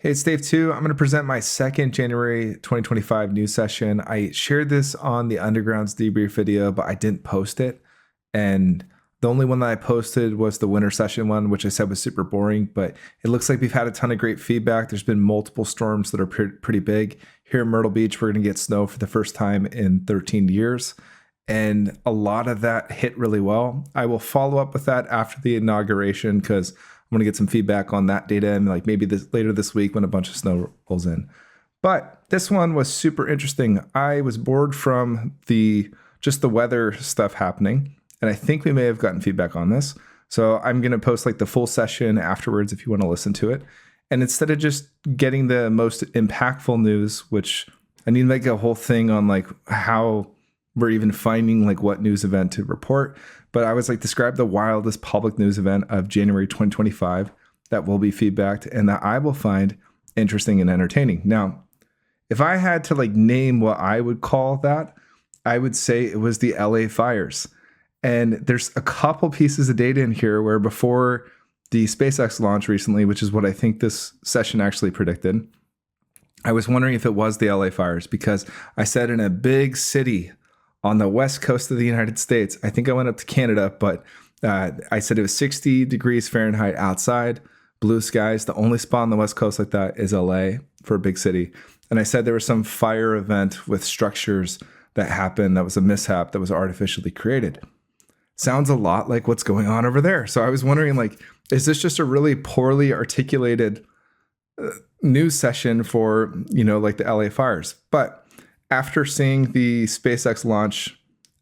Hey, it's Dave 2. I'm going to present my second January 2025 news session. I shared this on the Underground's Debrief video, but I didn't post it. And the only one that I posted was the winter session one, which I said was super boring, but it looks like we've had a ton of great feedback. There's been multiple storms that are pretty big. Here in Myrtle Beach, we're going to get snow for the first time in 13 years. And a lot of that hit really well. I will follow up with that after the inauguration because I'm going to get some feedback on that data and like maybe later this week when a bunch of snow rolls in. But this one was super interesting. I was bored from just the weather stuff happening, and I think we may have gotten feedback on this. So I'm going to post like the full session afterwards if you want to listen to it. And instead of just getting the most impactful news, which I need to make a whole thing on like how we're even finding like what news event to report. But I was like, describe the wildest public news event of January 2025 that will be feedbacked and that I will find interesting and entertaining. Now, if I had to like name what I would call that, I would say it was the LA fires. And there's a couple pieces of data in here where before the SpaceX launch recently, which is what I think this session actually predicted, I was wondering if it was the LA fires because I said in a big city on the west coast of the United States. I think I went up to Canada, but I said it was 60 degrees Fahrenheit outside, blue skies. The only spot on the west coast like that is LA for a big city. And I said there was some fire event with structures that happened that was a mishap that was artificially created. Sounds a lot like what's going on over there. So I was wondering, like, is this just a really poorly articulated news session for, like the LA fires? But after seeing the SpaceX launch,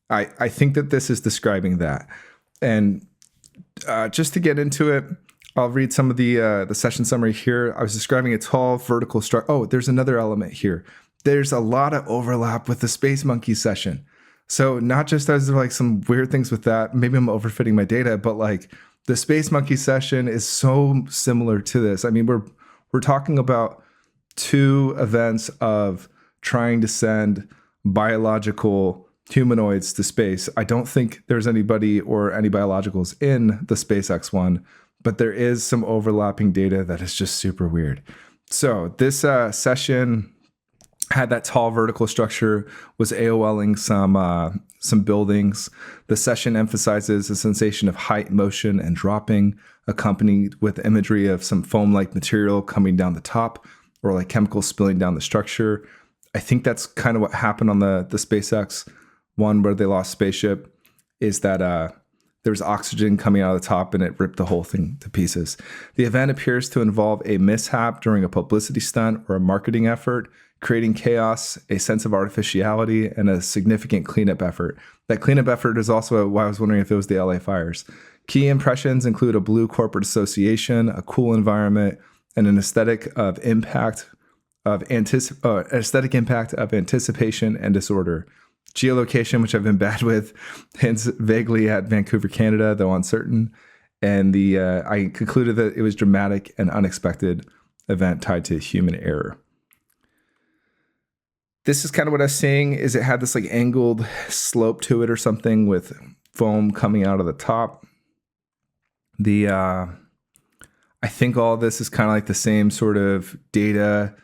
I think that this is describing that. And just to get into it, I'll read some of the session summary here. I was describing a tall vertical structure. Oh, there's another element here. There's a lot of overlap with the Space Monkey session. So not just as like some weird things with that, maybe I'm overfitting my data, but like the Space Monkey session is so similar to this. I mean, we're talking about two events of trying to send biological humanoids to space. I don't think there's anybody or any biologicals in the SpaceX one, but there is some overlapping data that is just super weird. So this session had that tall vertical structure, was AOLing some buildings. The session emphasizes a sensation of height, motion, and dropping, accompanied with imagery of some foam-like material coming down the top or like chemicals spilling down the structure. I think that's kind of what happened on the SpaceX one where they lost spaceship, is that there was oxygen coming out of the top and it ripped the whole thing to pieces. The event appears to involve a mishap during a publicity stunt or a marketing effort, creating chaos, a sense of artificiality, and a significant cleanup effort. That cleanup effort is also why I was wondering if it was the LA fires. Key impressions include a blue corporate association, a cool environment, and an aesthetic impact of anticipation and disorder. Geolocation, which I've been bad with, hints vaguely at Vancouver, Canada, though uncertain. And I concluded that it was dramatic and unexpected event tied to human error. This is kind of what I was saying, is it had this like angled slope to it or something with foam coming out of the top. I think all of this is kind of like the same sort of data,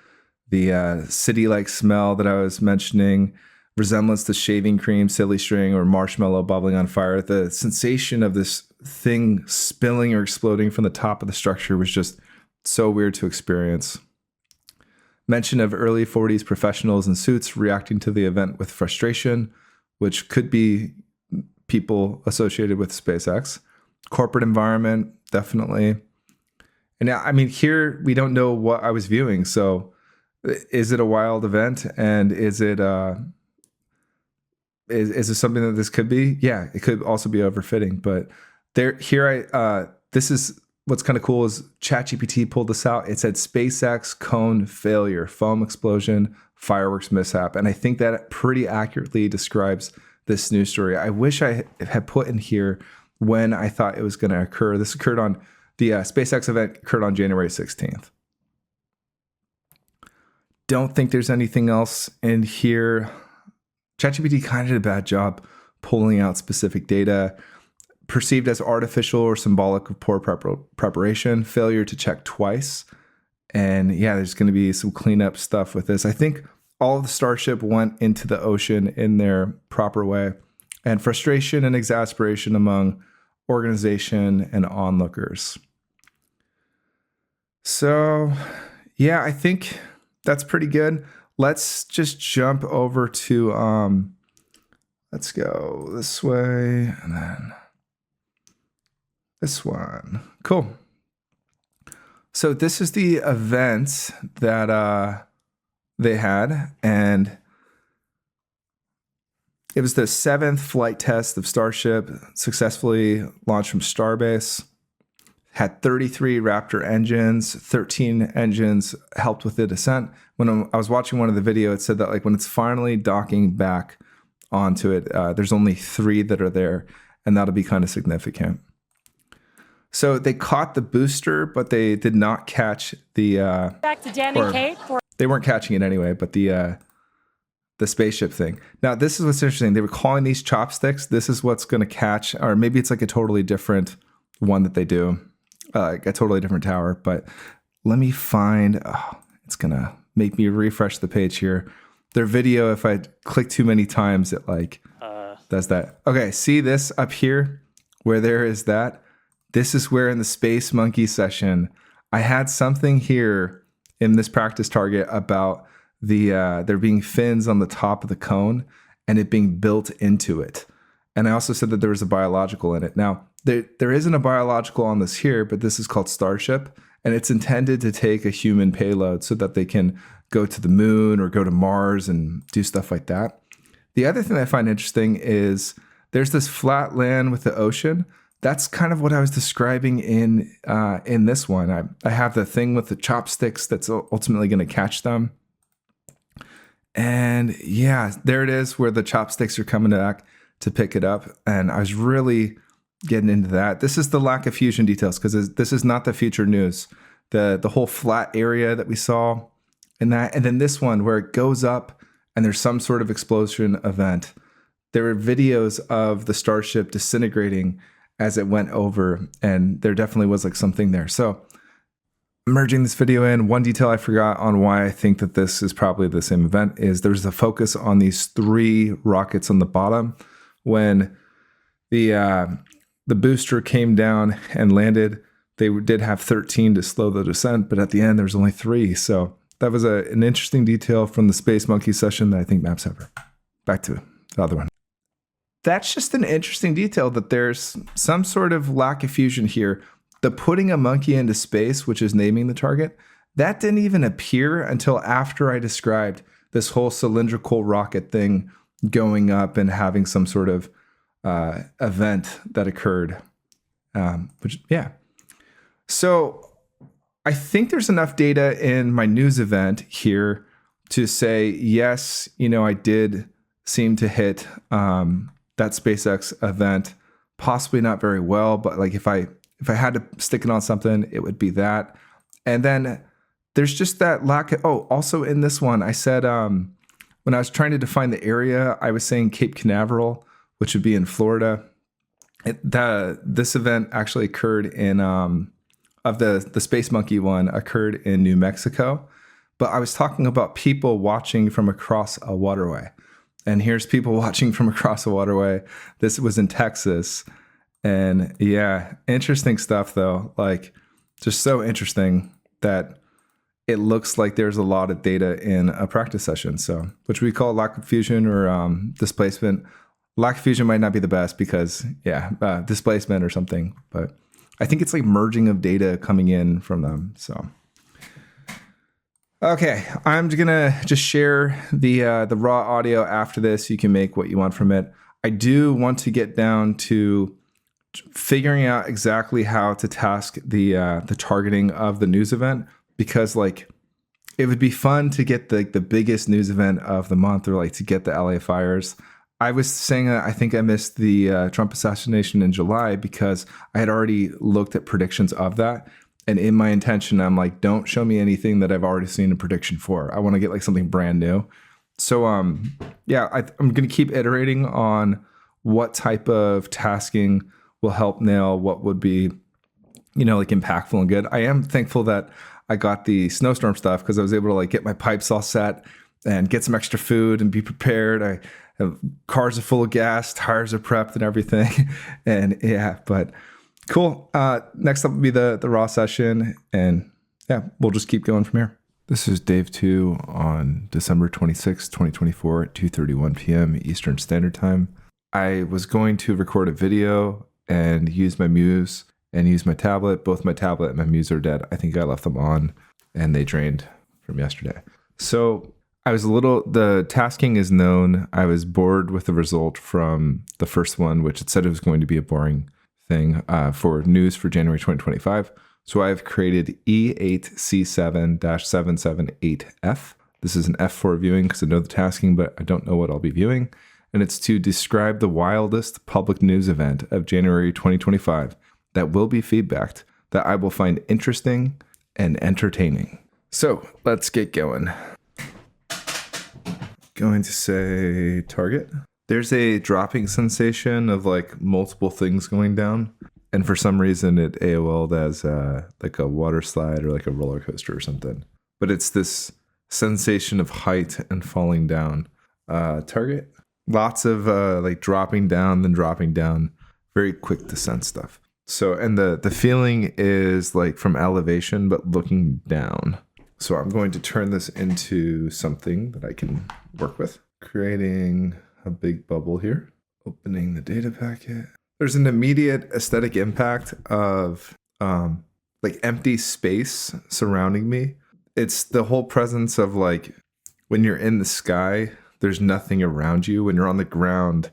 the city-like smell that I was mentioning, resemblance to shaving cream, silly string, or marshmallow bubbling on fire. The sensation of this thing spilling or exploding from the top of the structure was just so weird to experience. Mention of early 40s professionals in suits reacting to the event with frustration, which could be people associated with SpaceX. Corporate environment, definitely. And I mean, here we don't know what I was viewing. So is it a wild event? And is it is it something that this could be? Yeah, it could also be overfitting. But this is what's kind of cool is ChatGPT pulled this out. It said SpaceX cone failure, foam explosion, fireworks mishap. And I think that pretty accurately describes this news story. I wish I had put in here when I thought it was going to occur. This occurred on the SpaceX event occurred on January 16th. Don't think there's anything else in here. ChatGPT kind of did a bad job pulling out specific data. Perceived as artificial or symbolic of poor preparation, failure to check twice, And yeah, there's going to be some cleanup stuff with this. I think all of the Starship went into the ocean in their proper way, and frustration and exasperation among organization and onlookers. So yeah, I think that's pretty good. Let's just jump over to, let's go this way and then this one. Cool. So this is the event that they had, and it was the 7th flight test of Starship, successfully launched from Starbase. Had 33 Raptor engines, 13 engines helped with the descent. When I was watching one of the video, it said that like when it's finally docking back onto it, there's only 3 that are there, and that'll be kind of significant. So they caught the booster, but they did not catch the back to Dan and Kate. They weren't catching it anyway, but the spaceship thing. Now, this is what's interesting. They were calling these chopsticks. This is what's going to catch, or maybe it's like a totally different one that they do, like a totally different tower. But let me find. Oh, it's gonna make me refresh the page here. Their video, if I click too many times, it like does that. Okay, see this up here where there is that. This is where in the Space Monkey session, I had something here in this practice target about the there being fins on the top of the cone and it being built into it. And I also said that there was a biological in it. Now, there isn't a biological on this here, but this is called Starship, and it's intended to take a human payload so that they can go to the moon or go to Mars and do stuff like that. The other thing I find interesting is there's this flat land with the ocean. That's kind of what I was describing in this one. I have the thing with the chopsticks that's ultimately going to catch them. And yeah, there it is where the chopsticks are coming back to pick it up. And I was really getting into that. This is the lack of fusion details because this is not the future news. The whole flat area that we saw in that. And then this one where it goes up and there's some sort of explosion event. There were videos of the Starship disintegrating as it went over, and there definitely was like something there. So merging this video in, one detail I forgot on why I think that this is probably the same event is there's a focus on these 3 rockets on the bottom. When the booster came down and landed, they did have 13 to slow the descent, but at the end there was only 3. So that was an interesting detail from the Space Monkey session that I think maps over. Back to the other one. That's just an interesting detail that there's some sort of lack of fusion here. The putting a monkey into space, which is naming the target, that didn't even appear until after I described this whole cylindrical rocket thing going up and having some sort of event that occurred. Yeah. So I think there's enough data in my news event here to say, yes, I did seem to hit that SpaceX event, possibly not very well, but like if I had to stick it on something, it would be that. And then there's just that lack of, also in this one, I said, when I was trying to define the area, I was saying Cape Canaveral, which would be in Florida. This event actually occurred in, of the Space Monkey one occurred in New Mexico, but I was talking about people watching from across a waterway. And here's people watching from across a waterway. This was in Texas. And yeah, interesting stuff though. Like just so interesting that it looks like there's a lot of data in a practice session. So, which we call lack of fusion or displacement. Lack of fusion might not be the best because displacement or something, but I think it's like merging of data coming in from them. So. Okay, I'm gonna just share the raw audio after this. You can make what you want from it. I do want to get down to figuring out exactly how to task the targeting of the news event, because like it would be fun to get the biggest news event of the month, or like to get the LA fires. I was saying I think I missed the Trump assassination in July because I had already looked at predictions of that. And in my intention, I'm like, don't show me anything that I've already seen a prediction for. I want to get like something brand new. So, I'm going to keep iterating on what type of tasking will help nail what would be, like impactful and good. I am thankful that I got the snowstorm stuff because I was able to like get my pipes all set and get some extra food and be prepared. I have cars are full of gas, tires are prepped and everything. And yeah, but cool. Next up will be the raw session, and yeah, we'll just keep going from here. This is Dave 2 on December 26, 2024 at 2:31 p.m. Eastern Standard Time. I was going to record a video and use my Muse and use my tablet. Both my tablet and my Muse are dead. I think I left them on and they drained from yesterday. So the tasking is known. I was bored with the result from the first one, which it said it was going to be a boring thing for news for January 2025. So I've created E8C7-778F. This is an F for viewing because I know the tasking, but I don't know what I'll be viewing. And it's to describe the wildest public news event of January 2025 that will be feedbacked, that I will find interesting and entertaining. So let's get going. Going to say target. There's a dropping sensation of like multiple things going down. And for some reason, it AOL'd as like a water slide or like a roller coaster or something. But it's this sensation of height and falling down. Target. Lots of like dropping down, then dropping down. Very quick descent stuff. So, and the feeling is like from elevation, but looking down. So I'm going to turn this into something that I can work with. Creating a big bubble here. Opening the data packet. There's an immediate aesthetic impact of like empty space surrounding me. It's the whole presence of like when you're in the sky, there's nothing around you. When you're on the ground,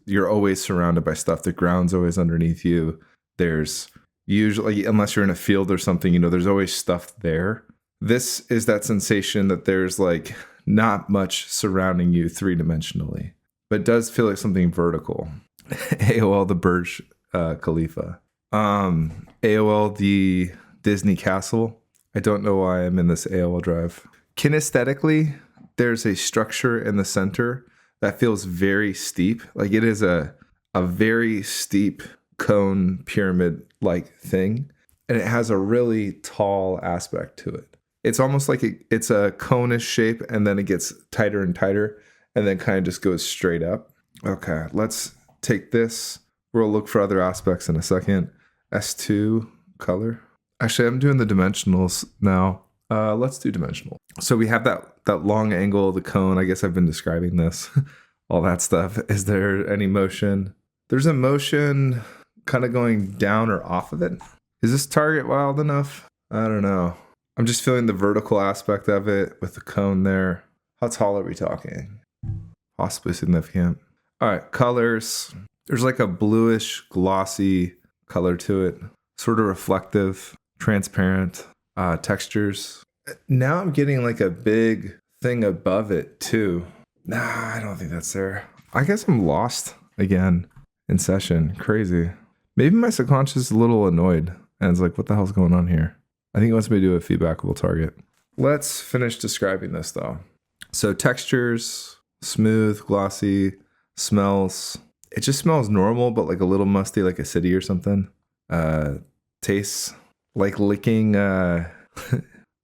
you're always surrounded by stuff. The ground's always underneath you. There's usually, unless you're in a field or something, there's always stuff there. This is that sensation that there's like not much surrounding you three-dimensionally, but it does feel like something vertical. AOL the Burj Khalifa. AOL the Disney Castle. I don't know why I'm in this AOL drive. Kinesthetically, there's a structure in the center that feels very steep. Like it is a very steep cone pyramid-like thing. And it has a really tall aspect to it. It's almost like it's a cone-ish shape, and then it gets tighter and tighter, and then kind of just goes straight up. Okay, let's take this. We'll look for other aspects in a second. S2 color. Actually, I'm doing the dimensionals now. Let's do dimensional. So we have that long angle of the cone. I guess I've been describing this, all that stuff. Is there any motion? There's a motion kind of going down or off of it. Is this target wild enough? I don't know. I'm just feeling the vertical aspect of it with the cone there. How tall are we talking? Possibly significant. All right, colors. There's like a bluish, glossy color to it. Sort of reflective, transparent. Textures. Now I'm getting like a big thing above it too. Nah, I don't think that's there. I guess I'm lost again in session. Crazy. Maybe my subconscious is a little annoyed and it's like, what the hell's going on here? I think it wants me to do a feedbackable target. Let's finish describing this though. So textures, smooth, glossy, smells. It just smells normal, but like a little musty, like a city or something. Tastes like licking a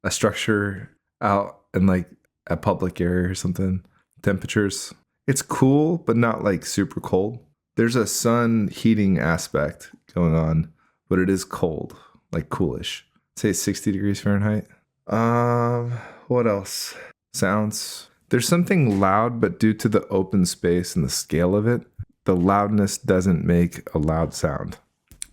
structure out in like a public area or something. Temperatures. It's cool, but not like super cold. There's a sun heating aspect going on, but it is cold, like coolish. Say 60 degrees Fahrenheit. What else? Sounds. There's something loud, but due to the open space and the scale of it, the loudness doesn't make a loud sound.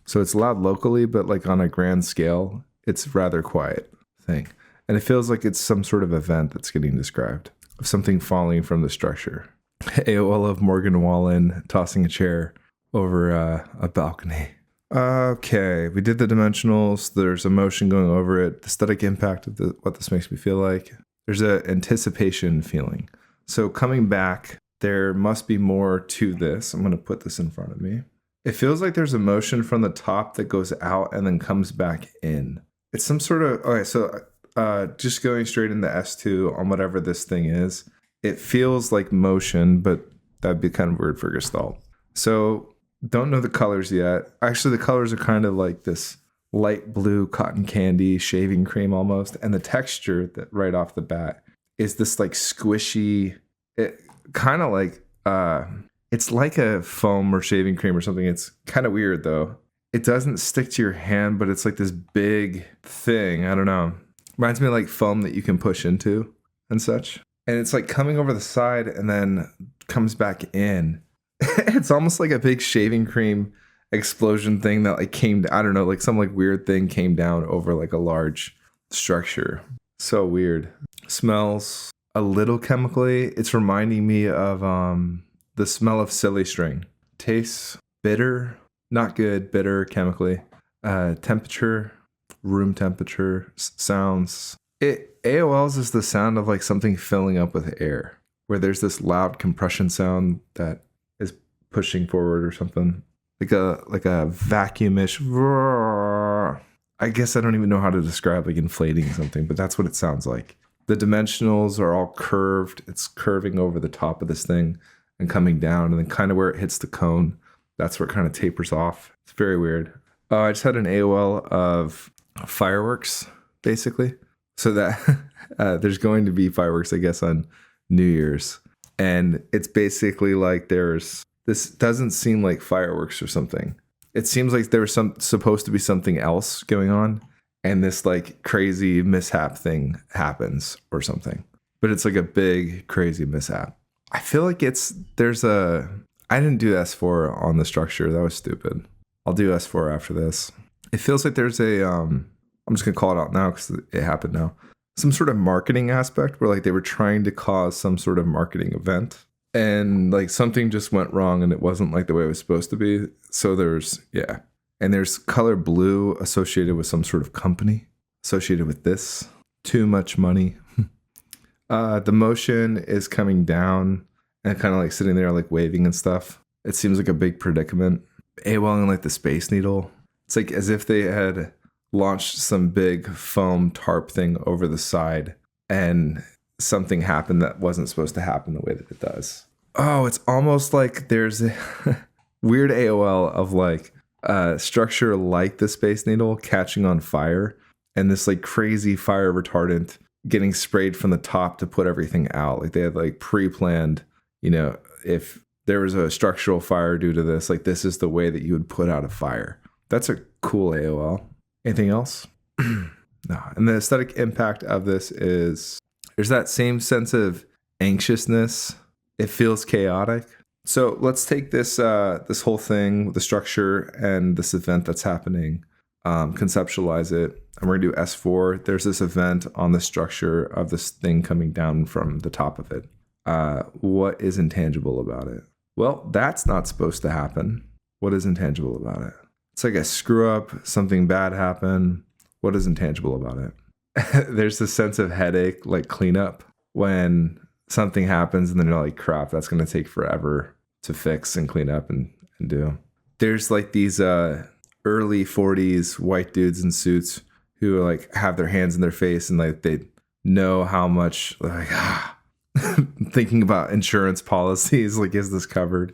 So it's loud locally, but like on a grand scale, it's rather quiet thing. And it feels like it's some sort of event that's getting described of something falling from the structure. AOL of Morgan Wallen tossing a chair over a balcony. Okay, we did the dimensionals. There's emotion going over it. The aesthetic impact of what this makes me feel like. There's an anticipation feeling. So coming back, there must be more to this. I'm going to put this in front of me. It feels like there's emotion from the top that goes out and then comes back in. It's some sort of, okay, so just going straight into S2 on whatever this thing is, it feels like motion, but that'd be kind of weird for Gestalt. So don't know the colors yet. Actually, the colors are kind of like this light blue cotton candy shaving cream almost, and the texture that right off the bat is this like squishy, it kind of like it's like a foam or shaving cream or something. It's kind of weird though. It doesn't stick to your hand, but it's like this big thing. I don't know. Reminds me of like foam that you can push into and such. And it's like coming over the side and then comes back in. It's almost like a big shaving cream explosion thing that like came, I don't know, like some like weird thing came down over like a large structure. So weird. Smells a little chemically. It's reminding me of the smell of silly string. Tastes bitter, not good, bitter chemically. Temperature, room temperature, sounds. AOL's is the sound of like something filling up with air, where there's this loud compression sound that is pushing forward or something. Like a vacuumish. I guess I don't even know how to describe like inflating something, but that's what it sounds like. The dimensionals are all curved. It's curving over the top of this thing and coming down, and then kind of where it hits the cone, that's where it kind of tapers off. It's very weird. I just had an AOL of fireworks, basically. So that there's going to be fireworks, I guess, on New Year's. And it's basically like this doesn't seem like fireworks or something. It seems like there was supposed to be something else going on, and this like crazy mishap thing happens or something. But it's like a big crazy mishap. I feel like I didn't do S4 on the structure. That was stupid. I'll do S4 after this. It feels like there's I'm just gonna call it out now because it happened now. Some sort of marketing aspect where like they were trying to cause some sort of marketing event, and like something just went wrong and it wasn't like the way it was supposed to be. So there's color blue associated with some sort of company associated with this. Too much money. The motion is coming down and kind of like sitting there like waving and stuff. It seems like a big predicament. AWOL and like the Space Needle. It's like as if they had launched some big foam tarp thing over the side and something happened that wasn't supposed to happen the way that it does. Oh, it's almost like there's a weird AOL of like a structure like the Space Needle catching on fire and this like crazy fire retardant getting sprayed from the top to put everything out. Like they had like pre-planned, if there was a structural fire due to this, like this is the way that you would put out a fire. That's a cool AOL. Anything else? No. And the aesthetic impact of this is there's that same sense of anxiousness. It feels chaotic. So let's take this whole thing, the structure and this event that's happening, conceptualize it. And we're gonna do S4. There's this event on the structure of this thing coming down from the top of it. What is intangible about it? Well, that's not supposed to happen. What is intangible about it? It's like a screw up, something bad happened. What is intangible about it? There's this sense of headache, like cleanup, when something happens and then you're like, crap, that's going to take forever to fix and clean up and do. There's like these early 40s white dudes in suits who like have their hands in their face and like they know how much like thinking about insurance policies, like is this covered?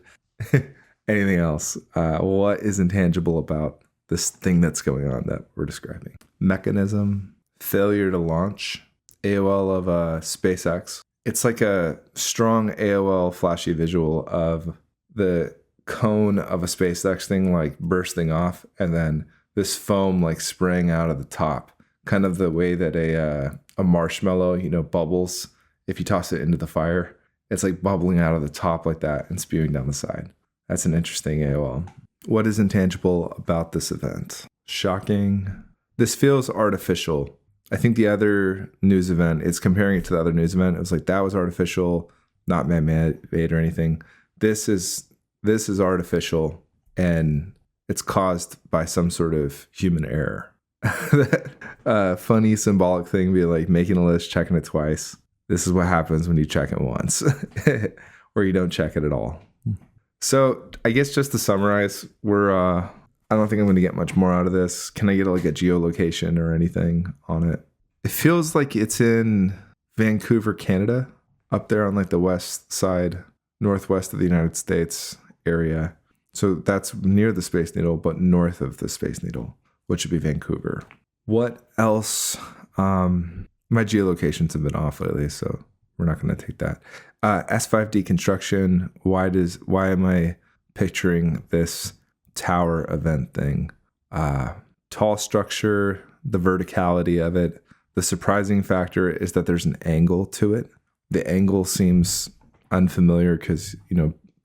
Anything else? What is intangible about this thing that's going on that we're describing? Mechanism, failure to launch, AOL of SpaceX. It's like a strong AOL flashy visual of the cone of a SpaceX thing like bursting off and then this foam like spraying out of the top, kind of the way that a marshmallow, bubbles if you toss it into the fire. It's like bubbling out of the top like that and spewing down the side. That's an interesting AOL. What is intangible about this event? Shocking. This feels artificial. I think the other news event, it's comparing it to the other news event. It was like, that was artificial, not man-made or anything. This is artificial and it's caused by some sort of human error. Funny symbolic thing be like making a list, checking it twice. This is what happens when you check it once or you don't check it at all. So I guess just to summarize, I don't think I'm going to get much more out of this. Can I get like a geolocation or anything on it? It feels like it's in Vancouver, Canada, up there on like the west side, northwest of the United States area. So that's near the Space Needle, but north of the Space Needle, which would be Vancouver. What else? My geolocations have been off lately, so we're not going to take that. S5 deconstruction. Why am I picturing this tower event thing? Tall structure, the verticality of it. The surprising factor is that there's an angle to it. The angle seems unfamiliar because,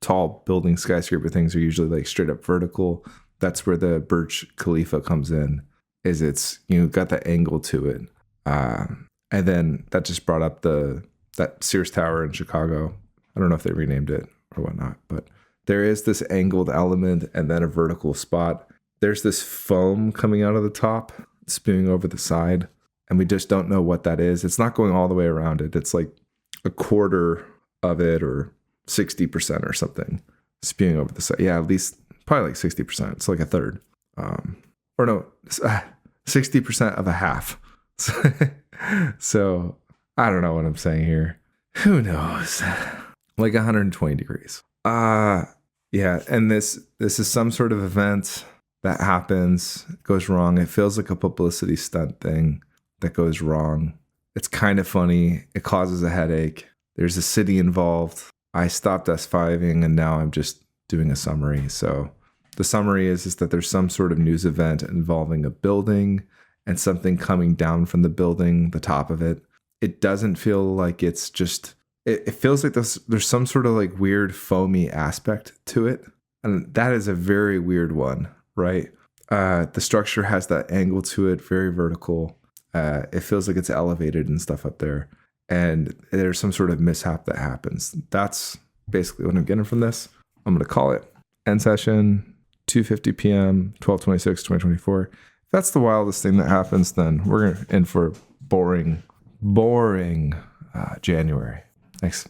tall building skyscraper things are usually like straight up vertical. That's where the Burj Khalifa comes in, is it's, got the angle to it. And then that just brought up that Sears Tower in Chicago. I don't know if they renamed it or whatnot, but there is this angled element and then a vertical spot. There's this foam coming out of the top, spewing over the side, and we just don't know what that is. It's not going all the way around it. It's like a quarter of it or 60% or something spewing over the side. Yeah, at least probably like 60%. It's like a third. 60% of a half. So I don't know what I'm saying here. Who knows? Like 120 degrees. Yeah. And this is some sort of event that happens, goes wrong. It feels like a publicity stunt thing that goes wrong. It's kind of funny. It causes a headache. There's a city involved. I stopped S5ing and now I'm just doing a summary. So the summary is that there's some sort of news event involving a building and something coming down from the building, the top of it. It doesn't feel like it's just, it feels like there's some sort of like weird foamy aspect to it. And that is a very weird one, right? The structure has that angle to it, very vertical. It feels like it's elevated and stuff up there. And there's some sort of mishap that happens. That's basically what I'm getting from this. I'm going to call it end session, 2:50 p.m., 12/26/2024. If that's the wildest thing that happens, then we're in for boring January. Thanks.